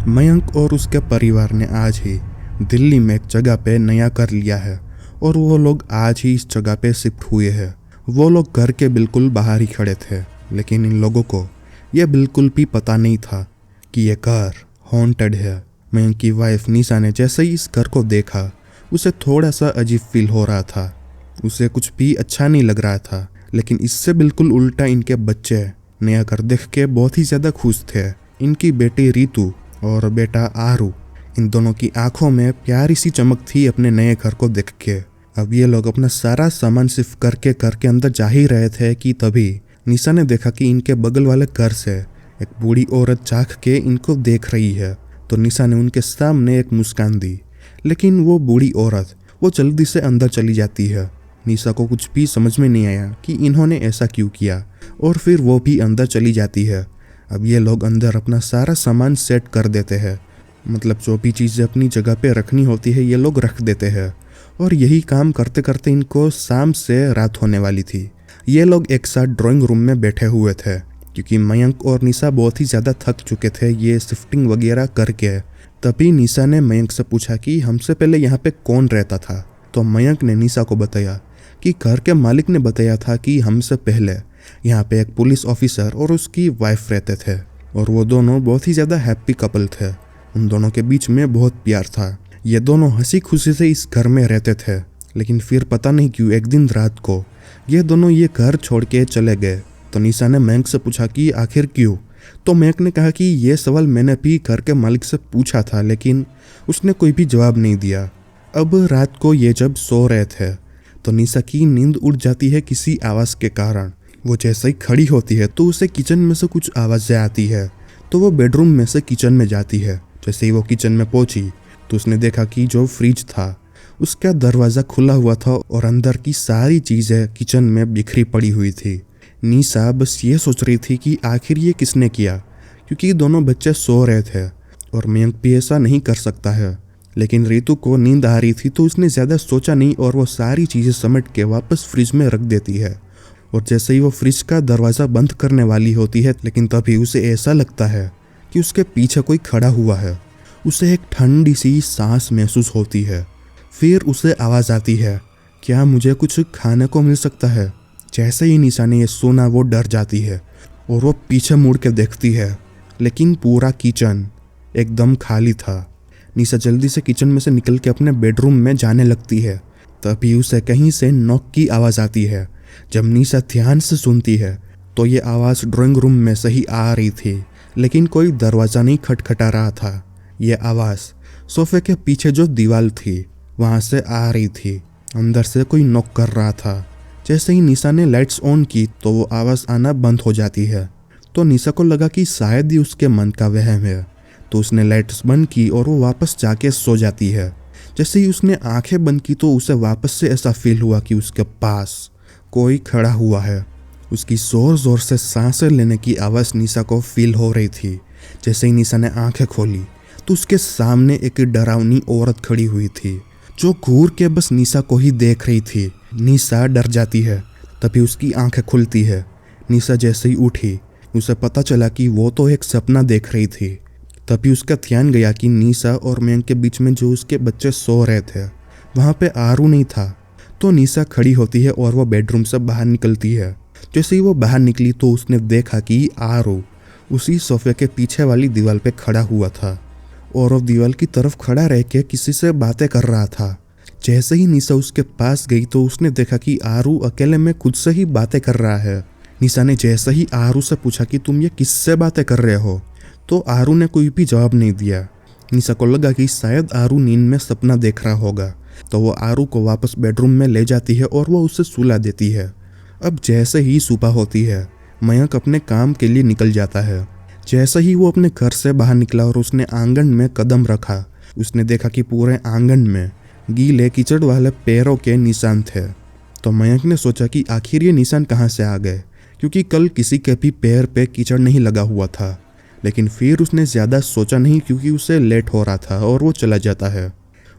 मयंक और उसके परिवार ने आज ही दिल्ली में एक जगह पे नया घर लिया है और वो लोग आज ही इस जगह पे शिफ्ट हुए हैं। वो लोग घर के बिल्कुल बाहर ही खड़े थे, लेकिन इन लोगों को यह बिल्कुल भी पता नहीं था कि यह घर हॉन्टेड है। मयंक की वाइफ निशा ने जैसे ही इस घर को देखा, उसे थोड़ा सा अजीब फील हो रहा था। उसे कुछ भी अच्छा नहीं लग रहा था, लेकिन इससे बिल्कुल उल्टा इनके बच्चे नया घर देख के बहुत ही ज़्यादा खुश थे। इनकी बेटी रीतू और बेटा आरू, इन दोनों की आंखों में प्यारी सी चमक थी अपने नए घर को देख के। अब ये लोग अपना सारा सामान शिफ्ट करके घर के अंदर जा ही रहे थे कि तभी निशा ने देखा कि इनके बगल वाले घर से एक बूढ़ी औरत झांक के इनको देख रही है। तो निशा ने उनके सामने एक मुस्कान दी, लेकिन वो बूढ़ी औरत वो जल्दी से अंदर चली जाती है। निशा को कुछ भी समझ में नहीं आया कि इन्होंने ऐसा क्यों किया, और फिर वो भी अंदर चली जाती है। अब ये लोग अंदर अपना सारा सामान सेट कर देते हैं, मतलब जो भी चीज़ें अपनी जगह पे रखनी होती है ये लोग रख देते हैं। और यही काम करते करते इनको शाम से रात होने वाली थी। ये लोग एक साथ ड्राइंग रूम में बैठे हुए थे, क्योंकि मयंक और निशा बहुत ही ज़्यादा थक चुके थे ये शिफ्टिंग वगैरह करके। तभी निशा ने मयंक से पूछा कि हमसे पहले यहाँ पे कौन रहता था। तो मयंक ने निशा को बताया कि घर के मालिक ने बताया था कि हमसे पहले यहाँ पे एक पुलिस ऑफिसर और उसकी वाइफ रहते थे, और वो दोनों बहुत ही ज़्यादा हैप्पी कपल थे। उन दोनों के बीच में बहुत प्यार था। ये दोनों हंसी खुशी से इस घर में रहते थे, लेकिन फिर पता नहीं क्यों एक दिन रात को ये दोनों ये घर छोड़ के चले गए। तो निशा ने मयंक से पूछा कि आखिर क्यों। तो मयंक ने कहा कि ये सवाल मैंने भी घर के मालिक से पूछा था, लेकिन उसने कोई भी जवाब नहीं दिया। अब रात को ये जब सो रहे थे तो निशा की नींद उड़ जाती है किसी आवाज़ के कारण। वो जैसे ही खड़ी होती है तो उसे किचन में से कुछ आवाज़ें आती है। तो वो बेडरूम में से किचन में जाती है। जैसे ही वो किचन में पहुंची तो उसने देखा कि जो फ्रिज था उसका दरवाज़ा खुला हुआ था और अंदर की सारी चीज़ें किचन में बिखरी पड़ी हुई थी। निशा बस ये सोच रही थी कि आखिर ये किसने किया, क्योंकि दोनों बच्चे सो रहे थे और मयंक भी ऐसा नहीं कर सकता है। लेकिन रीतू को नींद आ रही थी तो उसने ज़्यादा सोचा नहीं और वो सारी चीज़ें समेट के वापस फ्रिज में रख देती है। और जैसे ही वो फ्रिज का दरवाज़ा बंद करने वाली होती है, लेकिन तभी उसे ऐसा लगता है कि उसके पीछे कोई खड़ा हुआ है। उसे एक ठंडी सी सांस महसूस होती है। फिर उसे आवाज़ आती है, क्या मुझे कुछ खाने को मिल सकता है। जैसे ही निशा ने ये सुना वो डर जाती है और वो पीछे मुड़ के देखती है, लेकिन पूरा किचन एकदम खाली था। निशा जल्दी से किचन में से निकल के अपने बेडरूम में जाने लगती है। तभी उसे कहीं से नॉक की आवाज़ आती है। जब निशा ध्यान से सुनती है तो ये आवाज़ ड्राइंग रूम में से ही आ रही थी, लेकिन कोई दरवाज़ा नहीं खटखटा रहा था। ये आवाज़ सोफे के पीछे जो दीवार थी वहाँ से आ रही थी। अंदर से कोई नॉक कर रहा था। जैसे ही निशा ने लाइट्स ऑन की तो वो आवाज़ आना बंद हो जाती है। तो निशा को लगा कि शायद ही उसके मन का वहम है, तो उसने लाइट्स बंद की और वो वापस जाके सो जाती है। जैसे ही उसने आंखें बंद की तो उसे वापस से ऐसा फील हुआ कि उसके पास कोई खड़ा हुआ है। उसकी ज़ोर ज़ोर से सांसें लेने की आवाज़ निशा को फील हो रही थी। जैसे ही निशा ने आंखें खोली तो उसके सामने एक डरावनी औरत खड़ी हुई थी, जो घूर के बस निशा को ही देख रही थी। निशा डर जाती है। तभी उसकी आंखें खुलती है। निशा जैसे ही उठी उसे पता चला कि वो तो एक सपना देख रही थी। तभी उसका ध्यान गया कि निशा और मयंक के बीच में जो उसके बच्चे सो रहे थे वहाँ पे आरू नहीं था। तो निशा खड़ी होती है और वो बेडरूम से बाहर निकलती है। जैसे ही वो बाहर निकली तो उसने देखा कि आरू उसी सोफे के पीछे वाली दीवार पे खड़ा हुआ था और वो दीवार की तरफ खड़ा रह के किसी से बातें कर रहा था। जैसे ही निशा उसके पास गई तो उसने देखा कि आरू अकेले में खुद से ही बातें कर रहा है। निशा ने जैसे ही आरू से पूछा कि तुम ये किससे बातें कर रहे हो, तो आरू ने कोई भी जवाब नहीं दिया। निशा को लगा कि शायद आरू नींद में सपना देख रहा होगा, तो वो आरू को वापस बेडरूम में ले जाती है और वो उसे सुला देती है। अब जैसे ही सुबह होती है मयंक अपने काम के लिए निकल जाता है। जैसे ही वो अपने घर से बाहर निकला और उसने आंगन में कदम रखा, उसने देखा कि पूरे आंगन में गीले कीचड़ वाले पैरों के निशान थे। तो मयंक ने सोचा कि आखिर ये निशान कहाँ से आ गए, क्योंकि कल किसी के भी पैर पे कीचड़ नहीं लगा हुआ था। लेकिन फिर उसने ज़्यादा सोचा नहीं, क्योंकि उसे लेट हो रहा था और वो चला जाता है।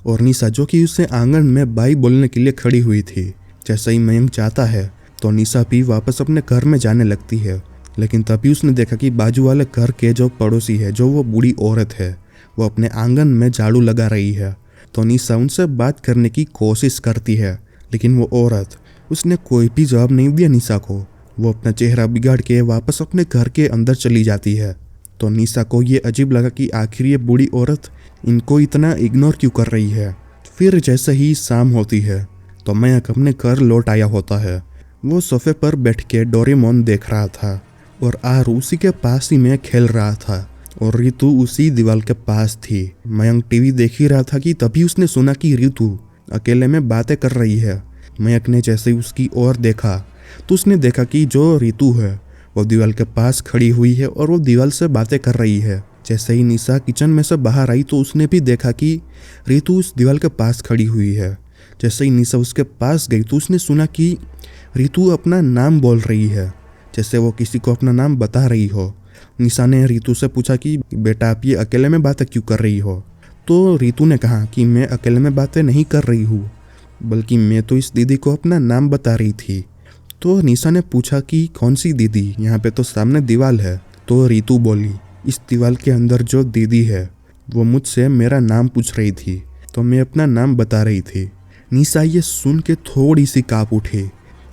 और निशा जो कि उसे आंगन में बाई बोलने के लिए खड़ी हुई थी, जैसे ही मयंक जाता है तो निशा भी वापस अपने घर में जाने लगती है। लेकिन तभी उसने देखा कि बाजू वाले घर के जो पड़ोसी है, जो वो बूढ़ी औरत है, वो अपने आंगन में झाड़ू लगा रही है। तो निशा उनसे बात करने की कोशिश करती है, लेकिन वो औरत उसने कोई भी जवाब नहीं दिया निशा को। वो अपना चेहरा बिगाड़ के वापस अपने घर के अंदर चली जाती है। तो निशा को ये अजीब लगा कि आखिर ये बूढ़ी औरत इनको इतना इग्नोर क्यों कर रही है। फिर जैसे ही शाम होती है तो मयंक अपने घर लौट आया होता है। वो सोफे पर बैठ के डोरेमोन देख रहा था और आरू उसी के पास ही में खेल रहा था और रितु उसी दीवार के पास थी। मयंक टीवी देख ही रहा था कि तभी उसने सुना कि रितु अकेले में बातें कर रही है। मयंक ने जैसे ही उसकी ओर देखा तो उसने देखा कि जो रितु है वो दीवार के पास खड़ी हुई है और वो दीवार से बातें कर रही है। जैसे ही निशा किचन में से बाहर आई तो उसने भी देखा कि रितु उस दीवार के पास खड़ी हुई है। जैसे ही निशा उसके पास गई तो उसने सुना कि रितु अपना नाम बोल रही है, जैसे वो किसी को अपना नाम बता रही हो। निशा ने रितु से पूछा कि बेटा आप ये अकेले में बातें क्यों कर रही हो। तो रितु ने कहा कि मैं अकेले में बातें नहीं कर रही हूँ, बल्कि मैं तो इस दीदी को अपना नाम बता रही थी। तो निशा ने पूछा कि कौन सी दीदी, यहाँ पे तो सामने दीवार है। तो रितु बोली इस दीवार के अंदर जो दीदी है वो मुझसे मेरा नाम पूछ रही थी, तो मैं अपना नाम बता रही थी। निशा ये सुन के थोड़ी सी काँप उठी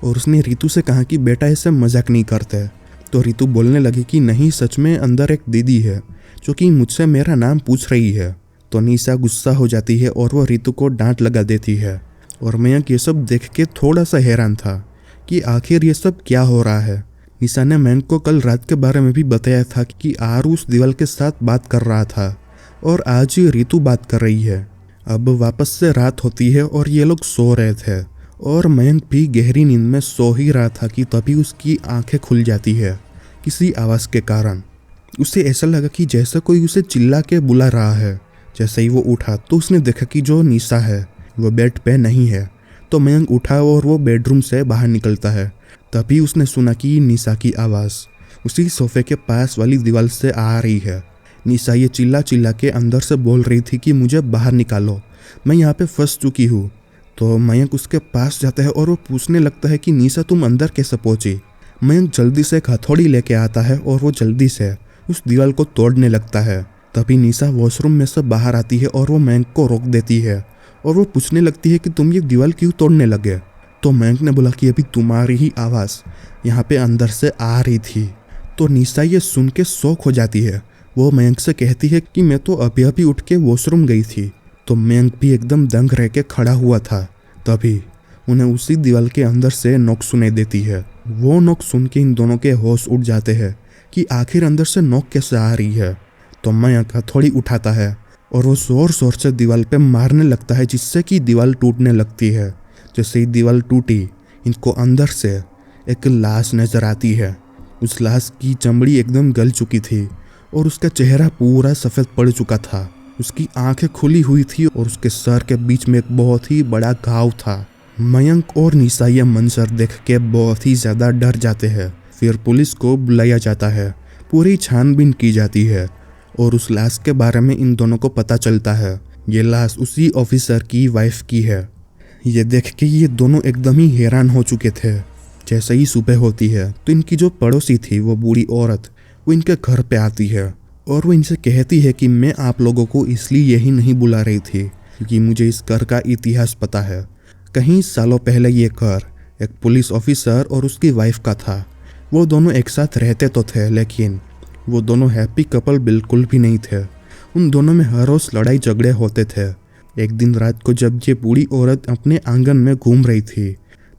और उसने रितु से कहा कि बेटा ऐसे मजाक नहीं करते। तो रितु बोलने लगी कि नहीं, सच में अंदर एक दीदी है जो कि मुझसे मेरा नाम पूछ रही है। तो निशा गुस्सा हो जाती है और वो रितु को डांट लगा देती है। और मयंक ये सब देख के थोड़ा सा हैरान था कि आखिर ये सब क्या हो रहा है। निशा ने मयंक को कल रात के बारे में भी बताया था कि आरू उस दीवार के साथ बात कर रहा था और आज ही रितु बात कर रही है। अब वापस से रात होती है और ये लोग सो रहे थे और मयंक भी गहरी नींद में सो ही रहा था कि तभी उसकी आंखें खुल जाती है किसी आवाज़ के कारण। उसे ऐसा लगा कि जैसे कोई उसे चिल्ला के बुला रहा है। जैसे ही वो उठा तो उसने देखा कि जो निशा है वो बेड पे नहीं है। तो मयंक उठा और वो बेडरूम से बाहर निकलता है। तभी उसने सुना कि निशा की आवाज़ उसी सोफे के पास वाली दीवार से आ रही है। निशा ये चिल्ला चिल्ला के अंदर से बोल रही थी कि मुझे बाहर निकालो, मैं यहाँ पे फंस चुकी हूँ। तो मयंक उसके पास जाता है और वो पूछने लगता है कि निशा तुम अंदर कैसे पहुँची। मयंक जल्दी से एक हथौड़ी लेके आता है और वो जल्दी से उस दीवार को तोड़ने लगता है। तभी निशा वॉशरूम में से बाहर आती है और वो मयंक को रोक देती है और वो पूछने लगती है कि तुम ये दीवार क्यों तोड़ने लगे। तो मयंक ने बोला कि अभी तुम्हारी ही आवाज़ यहाँ पे अंदर से आ रही थी। तो निशा ये सुन के शौक हो जाती है। वो मयंक से कहती है कि मैं तो अभी अभी उठ के वॉशरूम गई थी। तो मयंक भी एकदम दंग रह के खड़ा हुआ था। तभी उन्हें उसी दीवार के अंदर से नोक सुनाई देती है। वो नोक सुन के इन दोनों के होश उड़ जाते हैं कि आखिर अंदर से नोक कैसे आ रही है। तो मयंक हथौड़ी उठाता है और वो जोर जोर से दीवार पे मारने लगता है, जिससे कि दीवार टूटने लगती है। जैसे ही दीवार टूटी इनको अंदर से एक लाश नजर आती है। उस लाश की चमड़ी एकदम गल चुकी थी और उसका चेहरा पूरा सफ़ेद पड़ चुका था। उसकी आंखें खुली हुई थी और उसके सर के बीच में एक बहुत ही बड़ा घाव था। मयंक और निशा ये मंजर देख के बहुत ही ज़्यादा डर जाते हैं। फिर पुलिस को बुलाया जाता है, पूरी छानबीन की जाती है और उस लाश के बारे में इन दोनों को पता चलता है। ये लाश उसी ऑफिसर की वाइफ की है। ये देख के ये दोनों एकदम ही हैरान हो चुके थे। जैसे ही सुबह होती है तो इनकी जो पड़ोसी थी वो बूढ़ी औरत वो इनके घर पे आती है और वो इनसे कहती है कि मैं आप लोगों को इसलिए यही नहीं बुला रही थी क्योंकि मुझे इस घर का इतिहास पता है। कहीं सालों पहले ये घर एक पुलिस ऑफिसर और उसकी वाइफ का था। वो दोनों एक साथ रहते तो थे, लेकिन वो दोनों हैप्पी कपल बिल्कुल भी नहीं थे। उन दोनों में हर रोज लड़ाई झगड़े होते थे। एक दिन रात को जब ये बूढ़ी औरत अपने आंगन में घूम रही थी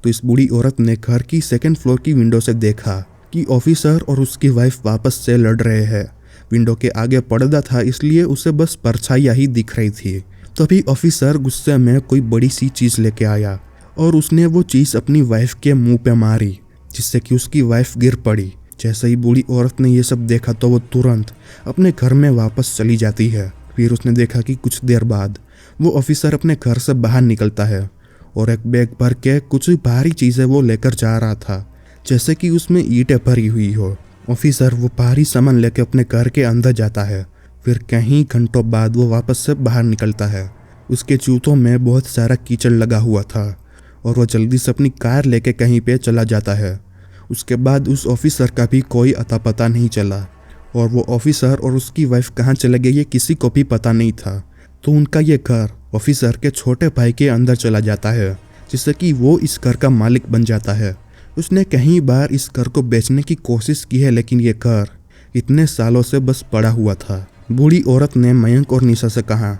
तो इस बूढ़ी औरत ने घर की सेकंड फ्लोर की विंडो से देखा कि ऑफिसर और उसकी वाइफ वापस से लड़ रहे हैं। विंडो के आगे पर्दा था, इसलिए उसे बस परछाइयाँ ही दिख रही थी। तभी ऑफिसर गुस्से में कोई बड़ी सी चीज़ लेके आया और उसने वो चीज़ अपनी वाइफ के मुंह पे मारी, जिससे कि उसकी वाइफ गिर पड़ी। जैसे ही बूढ़ी औरत ने ये सब देखा तो वो तुरंत अपने घर में वापस चली जाती है। फिर उसने देखा कि कुछ देर बाद वो ऑफिसर अपने घर से बाहर निकलता है और एक बैग भर के कुछ भारी चीज़ें वो लेकर जा रहा था, जैसे कि उसमें ईंटें भरी हुई हो। ऑफिसर वो भारी सामान लेकर अपने घर के अंदर जाता है। फिर कहीं घंटों बाद वो वापस से बाहर निकलता है। उसके जूतों में बहुत सारा कीचड़ लगा हुआ था और वो जल्दी से अपनी कार लेके कहीं पे चला जाता है। उसके बाद उस ऑफिसर का भी कोई अता पता नहीं चला और वो ऑफिसर और उसकी वाइफ कहाँ चले गए ये किसी को भी पता नहीं था। तो उनका ये घर ऑफिसर के छोटे भाई के अंदर चला जाता है, जिससे कि वो इस घर का मालिक बन जाता है। उसने कई बार इस घर को बेचने की कोशिश की है, लेकिन ये घर इतने सालों से बस पड़ा हुआ था। बूढ़ी औरत ने मयंक और निशा से कहा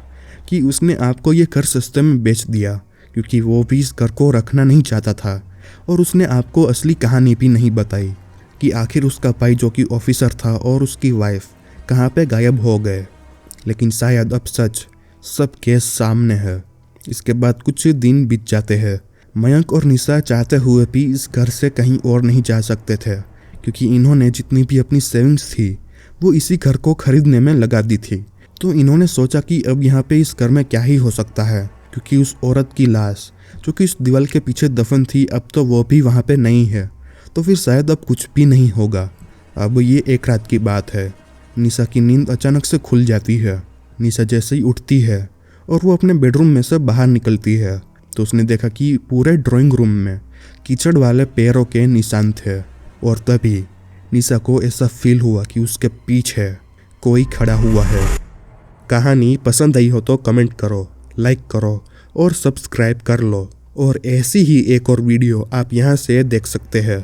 कि उसने आपको ये घर सस्ते में बेच दिया क्योंकि वो भी इस घर को रखना नहीं चाहता था, और उसने आपको असली कहानी भी नहीं बताई कि आखिर उसका भाई जो कि ऑफिसर था और उसकी वाइफ कहाँ पे गायब हो गए। लेकिन शायद अब सच सबके सामने है। इसके बाद कुछ दिन बीत जाते हैं। मयंक और निशा चाहते हुए भी इस घर से कहीं और नहीं जा सकते थे, क्योंकि इन्होंने जितनी भी अपनी सेविंग्स थी वो इसी घर को खरीदने में लगा दी थी। तो इन्होंने सोचा कि अब यहाँ पे इस घर में क्या ही हो सकता है, क्योंकि उस औरत की लाश जो कि इस दीवार के पीछे दफन थी अब तो वो भी वहाँ पे नहीं है, तो फिर शायद अब कुछ भी नहीं होगा। अब ये एक रात की बात है। निशा की नींद अचानक से खुल जाती है। निशा जैसे ही उठती है और वो अपने बेडरूम में से बाहर निकलती है, तो उसने देखा कि पूरे ड्राइंग रूम में कीचड़ वाले पैरों के निशान थे। और तभी निशा को ऐसा फील हुआ कि उसके पीछे कोई खड़ा हुआ है। कहानी पसंद आई हो तो कमेंट करो, लाइक करो और सब्सक्राइब कर लो, और ऐसी ही एक और वीडियो आप यहाँ से देख सकते हैं।